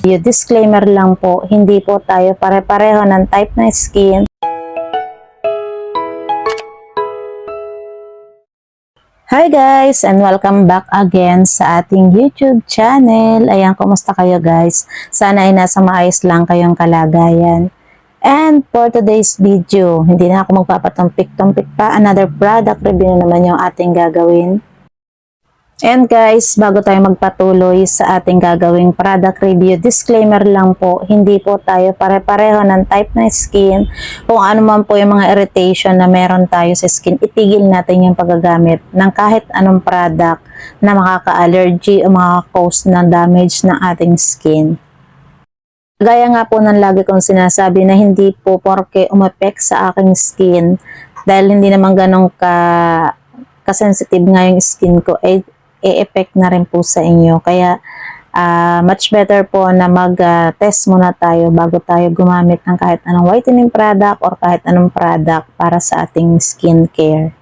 Yung disclaimer lang po, hindi po tayo pare-pareho ng type ng skin. Hi guys, and welcome back again sa ating YouTube channel. Ayan, kumusta kayo guys? Sana ay nasa maayos lang kayong kalagayan. And for today's video, hindi na ako magpapatumpik-tumpik pa. Another product review na naman yung ating gagawin. And guys, bago tayo magpatuloy sa ating gagawing product review, disclaimer lang po, hindi po tayo pare-pareho ng type ng skin. Kung ano man po yung mga irritation na meron tayo sa skin, itigil natin yung paggagamit ng kahit anong product na makaka-allergy o makaka-cause ng damage ng ating skin. Gaya nga po ng lagi kong sinasabi na hindi po porke umepek sa aking skin, dahil hindi naman ganun ka-sensitive nga yung skin ko, i-effect na rin po sa inyo. Kaya much better po na mag-test muna tayo bago tayo gumamit ng kahit anong whitening product or kahit anong product para sa ating skincare.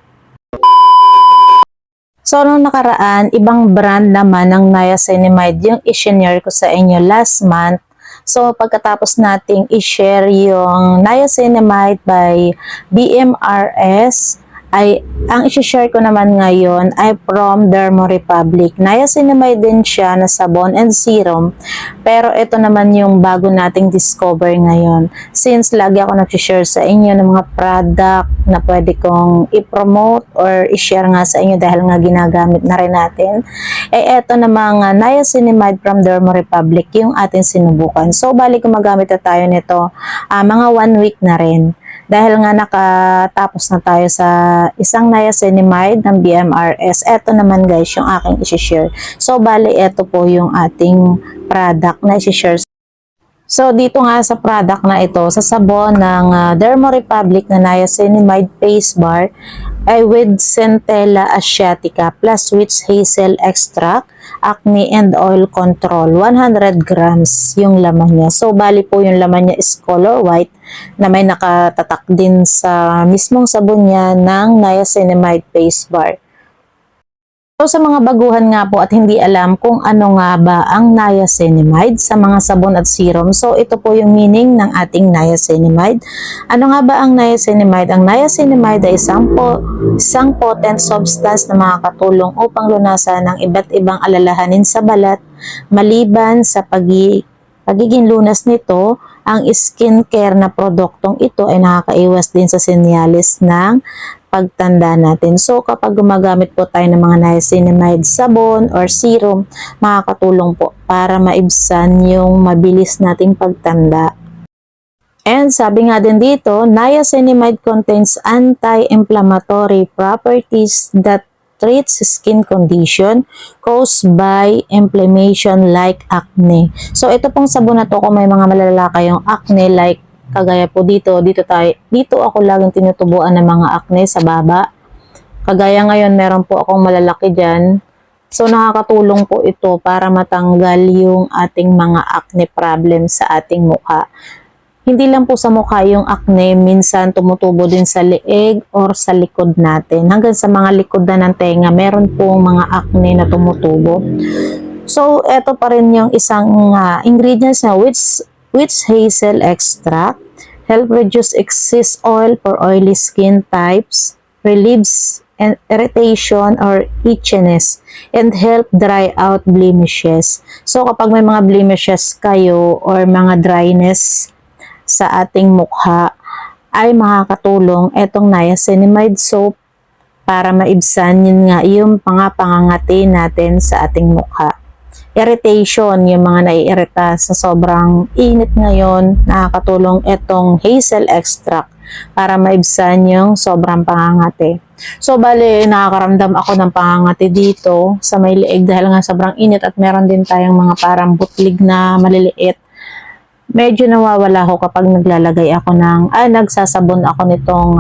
So, nung nakaraan, ibang brand naman ng niacinamide yung i-share ko sa inyo last month. So, pagkatapos nating i-share yung niacinamide by BMRS, ay ang i-share ko naman ngayon ay from Dermo Republic. Niacinamide din siya na sabon and serum, pero ito naman yung bago nating discover ngayon. Since lagi ako nag-share sa inyo ng mga product na pwede kong i-promote or i-share nga sa inyo dahil nga ginagamit na rin natin, ito namang niacinamide from Dermo Republic yung ating sinubukan. So, bali gumagamit na tayo nito mga 1 week na rin. Dahil nga nakatapos na tayo sa isang niacinamide ng BMRS, eto naman guys yung aking isi-share. So, bali, eto po yung ating product na isi-share. So, dito nga sa product na ito, sa sabon ng Dermo Republic na niacinamide face bar, ay with Centella asiatica plus witch hazel extract, acne and oil control. 100 grams yung laman niya. So, bali po yung laman niya is color white na may nakatatak din sa mismong sabon niya ng niacinamide face bar. So, sa mga baguhan nga po at hindi alam kung ano nga ba ang niacinamide sa mga sabon at serum, so ito po yung meaning ng ating niacinamide. Ano nga ba ang niacinamide? Ang niacinamide ay isang potent substance na makakatulong upang lunasan ng iba't ibang alalahanin sa balat. Maliban sa pagiging lunas nito, ang skincare na produktong ito ay nakakaiwas din sa senyales ng pagtanda natin. So, kapag gumagamit po tayo ng mga niacinamide sabon or serum, makakatulong po para maibsan yung mabilis nating pagtanda. And sabi nga din dito, niacinamide contains anti-inflammatory properties that treats skin condition caused by inflammation like acne. So, ito pong sabon na to kung may mga malala kayong acne like kagaya po dito ako laging tinutubuan ng mga acne sa baba. Kagaya ngayon, meron po akong malalaki dyan. So, nakakatulong po ito para matanggal yung ating mga acne problem sa ating mukha. Hindi lang po sa mukha yung acne, minsan tumutubo din sa leeg or sa likod natin. Hanggang sa mga likod na ng tenga, meron po mga acne na tumutubo. So, eto pa rin yung isang ingredients na witch hazel extract, help reduce excess oil for oily skin types, relieves irritation or itchiness, and help dry out blemishes. So, kapag may mga blemishes kayo or mga dryness sa ating mukha, ay makakatulong etong niacinamide soap para maibsan yun nga yung pangangati natin sa ating mukha. Irritation, yung mga naiirita sa sobrang init ngayon, nakakatulong itong hazel extract para maibsan yung sobrang pangangati. So, bali, nakakaramdam ako ng pangangati dito sa may leeg dahil nga sobrang init at meron din tayong mga parang butlig na maliliit. Medyo nawawala ako kapag naglalagay ako nagsasabon ako nitong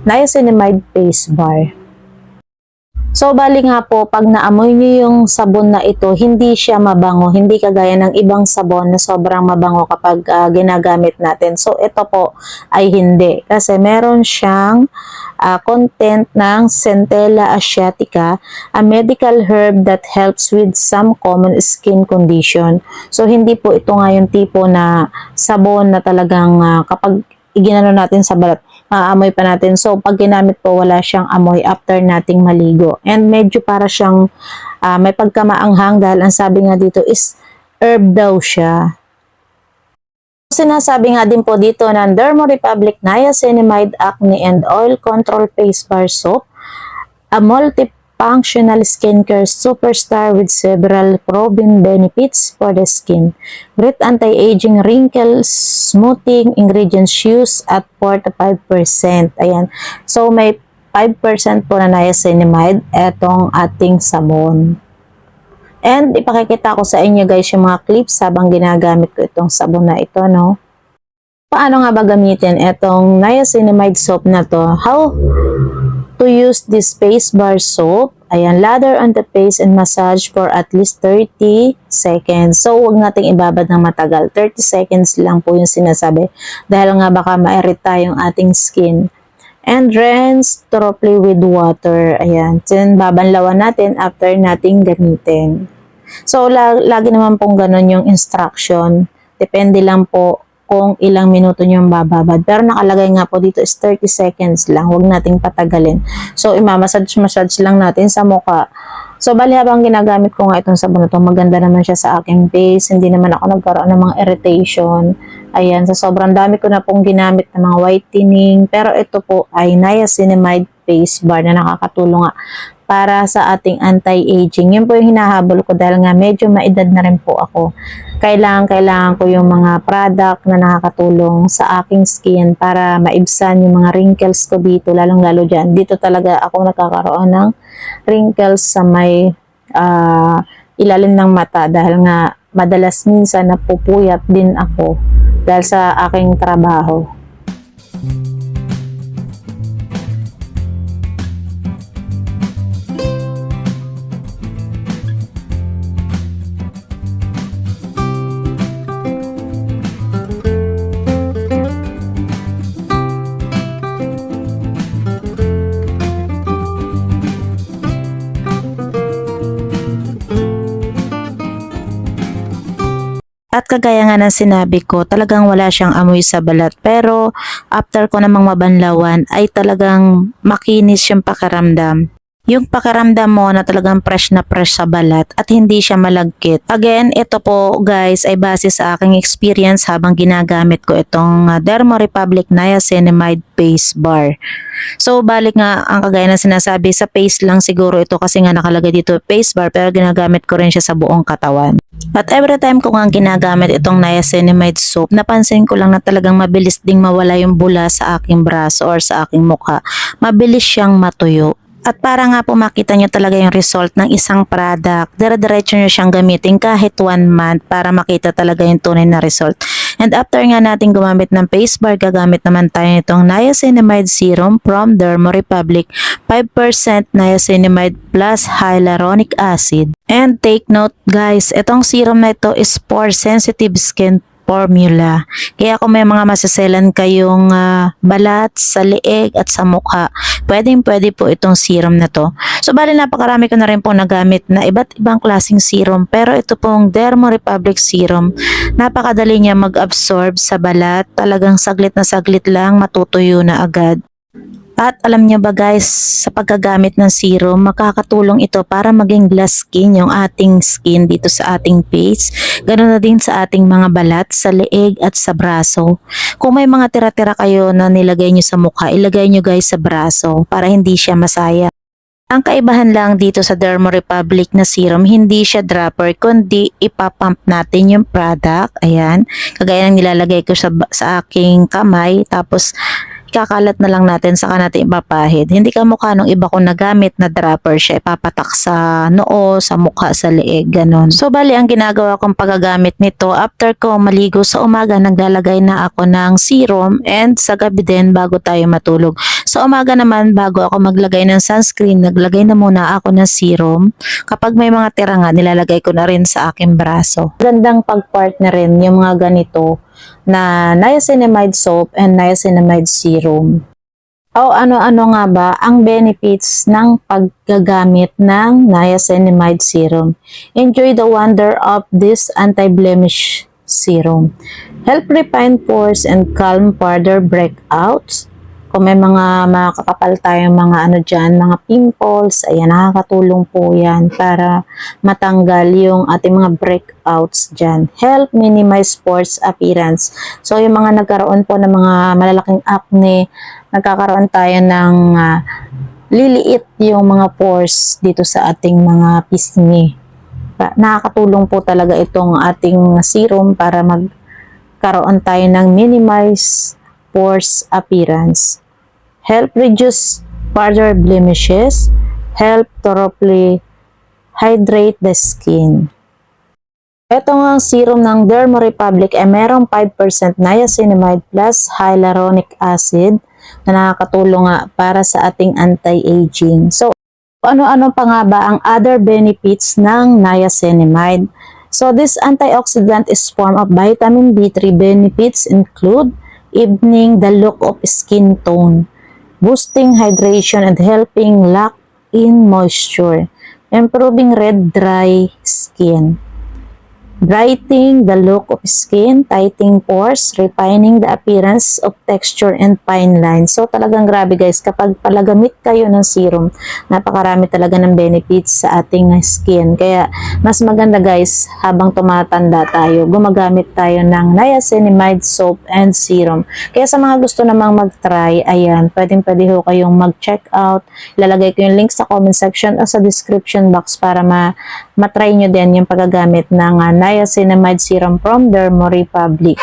niacinamide face bar. So, bali nga po, pag naamoy nyo yung sabon na ito, hindi siya mabango. Hindi kagaya ng ibang sabon na sobrang mabango kapag ginagamit natin. So, ito po ay hindi. Kasi meron siyang content ng Centella asiatica, a medical herb that helps with some common skin condition. So, hindi po ito nga yung tipo na sabon na talagang kapag iginano natin sa balat, maamoy pa natin. So, pag ginamit po, wala siyang amoy after nating maligo. And medyo para siyang may pagkamaanghang dahil ang sabi nga dito is herb daw siya. Sinasabi nga din po dito ng Dermo Republic Niacinamide Acne and Oil Control Face Bar Soap, a multifunctional skincare superstar with several proven benefits for the skin. Great anti-aging, wrinkles, smoothing, ingredients used at 4 to 5%. Ayan. So, may 5% po na niacinamide etong ating sabon. And ipakikita ko sa inyo guys yung mga clips habang ginagamit ko itong sabon na ito, no? Paano nga ba gamitin itong niacinamide soap na to? How to use this face bar soap? Ayan, lather on the face and massage for at least 30 seconds. So, huwag nating ibabad ng matagal. 30 seconds lang po yung sinasabi. Dahil nga baka ma-irita yung ating skin. And rinse thoroughly with water. Ayan. Then, babanlawan natin after nating gamitin. So, lagi naman pong ganun yung instruction. Depende lang po kung ilang minuto nyo bababad. Pero nakalagay nga po dito is 30 seconds lang. Huwag nating patagalin. So, imamassage lang natin sa mukha. So, bali habang ginagamit ko nga itong sabon na ito, maganda naman siya sa aking face. Hindi naman ako nagkaroon ng mga irritation. Ayan, so sobrang dami ko na pong ginamit ng mga whitening. Pero ito po ay niacinamide face bar na nakakatulong nga para sa ating anti-aging. Yun po yung hinahabol ko dahil nga medyo maedad na rin po ako. Kailangan ko yung mga product na nakakatulong sa aking skin para maibsan yung mga wrinkles ko dito, lalong-lalo dyan. Dito talaga ako nagkakaroon ng wrinkles sa may ilalim ng mata dahil nga madalas minsan napupuyat din ako dahil sa aking trabaho. At kagaya nga ng sinabi ko, talagang wala siyang amoy sa balat. Pero after ko namang mabanlawan ay talagang makinis yung pakiramdam. Yung pakiramdam mo na talagang fresh na fresh sa balat at hindi siya malagkit. Again, ito po guys ay base sa aking experience habang ginagamit ko itong Dermo Republic Niacinamide Face Bar. So, balik nga ang kagaya na sinasabi, sa face lang siguro ito kasi nga nakalagay dito face bar pero ginagamit ko rin siya sa buong katawan. At every time ko nga ginagamit itong niacinamide soap, napansin ko lang na talagang mabilis ding mawala yung bula sa aking braso or sa aking mukha. Mabilis siyang matuyo. At para nga po makita nyo talaga yung result ng isang product, dire-diretso nyo siyang gamitin kahit 1 month para makita talaga yung tunay na result. And after nga natin gumamit ng face bar, gagamit naman tayo nitong niacinamide serum from Dermo Republic, 5% niacinamide plus hyaluronic acid. And take note guys, itong serum na ito is for sensitive skin formula. Kaya kung may mga masaselan kayong balat sa leeg at sa mukha, pwede po itong serum na to. So bali napakarami ko na rin po nagamit na iba't ibang klaseng serum, pero ito pong Dermo Republic serum, napakadali niya mag-absorb sa balat, talagang saglit na saglit lang matutuyo na agad. At alam niyo ba guys, sa paggagamit ng serum, makakatulong ito para maging glass skin yung ating skin dito sa ating face. Ganoon na din sa ating mga balat, sa leeg at sa braso. Kung may mga tira-tira kayo na nilagay nyo sa mukha, ilagay nyo guys sa braso para hindi siya masaya. Ang kaibahan lang dito sa Dermo Republic na serum, hindi siya dropper, kundi ipapump natin yung product. Ayan, kagaya ng nilalagay ko sa aking kamay, tapos kakalat na lang natin, saka natin ipapahid. Hindi ka mukha nung iba kong nagamit na dropper siya, ipapatak sa noo, sa mukha, sa leeg, ganon. So, bali ang ginagawa kong paggagamit nito, after ko maligo sa umaga, naglalagay na ako ng serum and sa gabi din bago tayo matulog. Sa umaga naman, bago ako maglagay ng sunscreen, naglagay na muna ako ng serum. Kapag may mga tira nga, nilalagay ko na rin sa aking braso. Gandang pag-partner rin yung mga ganito na niacinamide soap and niacinamide serum. O ano-ano nga ba ang benefits ng paggagamit ng niacinamide serum? Enjoy the wonder of this anti-blemish serum. Help refine pores and calm further breakouts. Kung may mga makakapal tayong mga mga pimples, ayan, nakakatulong po yan para matanggal yung ating mga breakouts dyan. Help minimize pores appearance. So, yung mga nagkaroon po ng mga malalaking acne, nagkakaroon tayo ng liliit yung mga pores dito sa ating mga pisngi. Nakakatulong po talaga itong ating serum para magkaroon tayo ng minimize pores appearance. Help reduce further blemishes. Help thoroughly hydrate the skin. Ito nga serum ng Derma Republic ay merong 5% niacinamide plus hyaluronic acid na nakakatulong nga para sa ating anti-aging. So, ano-ano pa nga ba ang other benefits ng niacinamide? So, this antioxidant is form of vitamin B3. Benefits include evening the look of skin tone, boosting hydration and helping lock in moisture, improving red dry skin, brightening the look of skin, tightening pores, refining the appearance of texture and fine lines. So talagang grabe guys, kapag palagamit kayo ng serum, napakarami talaga ng benefits sa ating skin. Kaya mas maganda guys, habang tumatanda tayo, gumagamit tayo ng niacinamide soap and serum. Kaya sa mga gusto namang mag-try, ayan, pwede ho kayong mag-check out. Ilalagay ko yung link sa comment section o sa description box para matry nyo din yung paggagamit ng niacinamide serum from Derma Republic.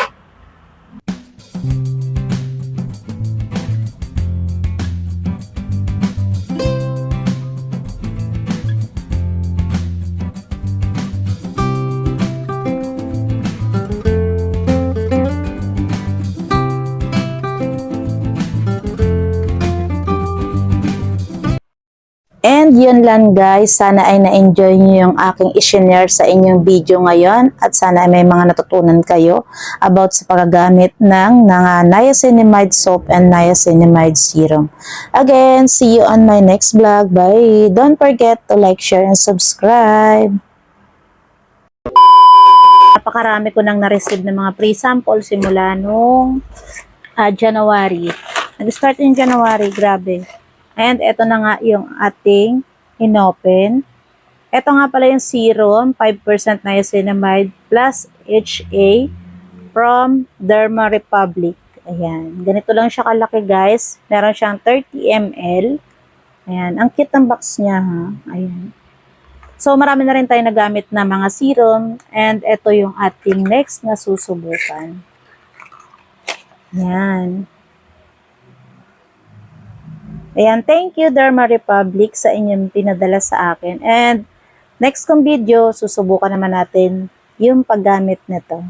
And yun lang guys, sana ay na-enjoy nyo yung aking i-share sa inyong video ngayon at sana ay may mga natutunan kayo about sa paggagamit ng niacinamide soap and niacinamide serum. Again, see you on my next vlog. Bye! Don't forget to like, share, and subscribe. Napakarami ko nang na-receive ng mga pre-sample simula nung January. Nag-start in January, grabe. And ito na nga yung ating inopen. Ito nga pala yung serum, 5% niacinamide plus HA from Derma Republic. Ayan. Ganito lang siya kalaki guys. Meron siyang 30 ml. Ayan. Ang cute ng box niya ha. Ayan. So marami na rin tayo nagamit na mga serum. And ito yung ating next na susubukan. Ayan. Ayan, thank you Derma Republic sa inyong pinadala sa akin. And next kong video, susubukan naman natin yung paggamit nito.